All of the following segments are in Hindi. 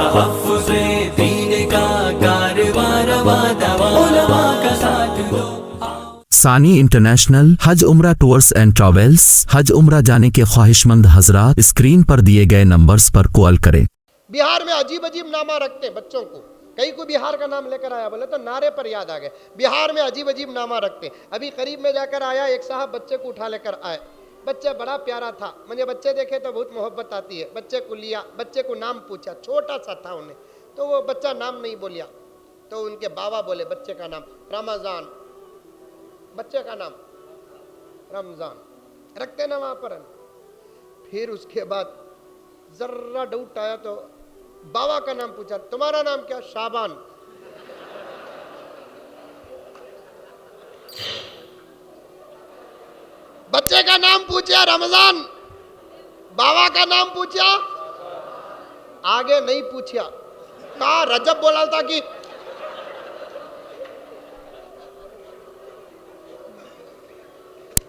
तहफ़्फ़ुज़े दीन का कारवां रवां दवा उलमा का साथ दो। सानी इंटरनेशनल हज उम्रा टूर्स एंड ट्रैवल्स। हज उम्रा जाने के ख्वाहिशमंद हजरात स्क्रीन पर दिए गए नंबर्स पर कॉल करें। बिहार में अजीब अजीब नामा रखते हैं बच्चों को। कई को बिहार का नाम लेकर आया, बोले तो नारे पर याद आ गए। बिहार में अजीब अजीब नामा रखते हैं। अभी करीब में जाकर आया, एक साहब बच्चे को उठा लेकर आए। बच्चा बड़ा प्यारा था, मुझे बच्चे देखे तो बहुत मोहब्बत आती है। बच्चे को लिया, बच्चे को नाम पूछा, छोटा सा था उन्हें, तो वो बच्चा नाम नहीं बोलिया। तो उनके बाबा बोले बच्चे का नाम रमजान, बच्चे का नाम रमजान रखते ना वहां पर। फिर उसके बाद जर्रा डाउट आया तो बाबा का नाम पूछा, तुम्हारा नाम क्या? शाबान। बच्चे का नाम पूछा रमजान, बाबा का नाम पूछा, आगे नहीं पूछा। कहा रजब बोला था कि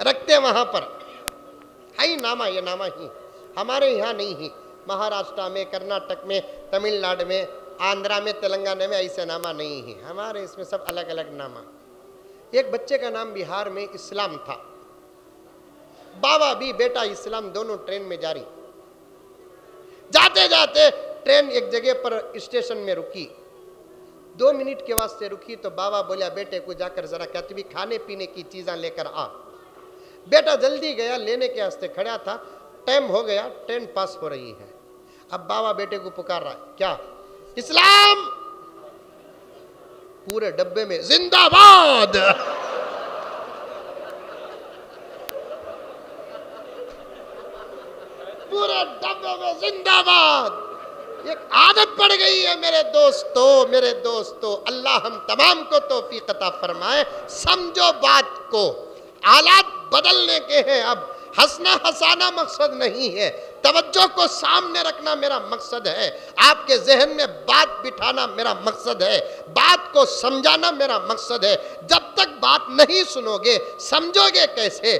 रखते वहां पर है ही नामा। ये नामा ही हमारे यहाँ नहीं है। महाराष्ट्र में, कर्नाटक में, तमिलनाडु में, आंध्रा में, तेलंगाना में ऐसे नामा नहीं है। हमारे इसमें सब अलग अलग नामा। एक बच्चे का नाम बिहार में इस्लाम था। बाबा भी बेटा इस्लाम दोनों ट्रेन में जा रही। जाते जाते ट्रेन एक जगह पर स्टेशन में रुकी। 2 मिनट के वास्ते रुकी तो बाबा बोला बेटे को जाकर जरा क्या भी खाने पीने की चीजें लेकर आ। बेटा जल्दी गया, लेने के वास्ते खड़ा था। टाइम हो गया, ट्रेन पास हो रही है। अब बाबा बेटे को पुकार रहा है, क्या? इस्लाम। पूरे डब्बे में जिंदाबाद। पूरे डब्बे में जिंदाबाद। एक आदत पड़ गई है मेरे दोस्तों। अल्लाह हम तमाम को तौफीक अता फरमाए। समझो बात को, हालात बदलने के हैं। अब हंसना हंसाना मकसद नहीं है, तवज्जो को सामने रखना मेरा मकसद है। आपके जहन में बात बिठाना मेरा मकसद है, बात को समझाना मेरा मकसद है। जब तक बात नहीं सुनोगे समझोगे कैसे?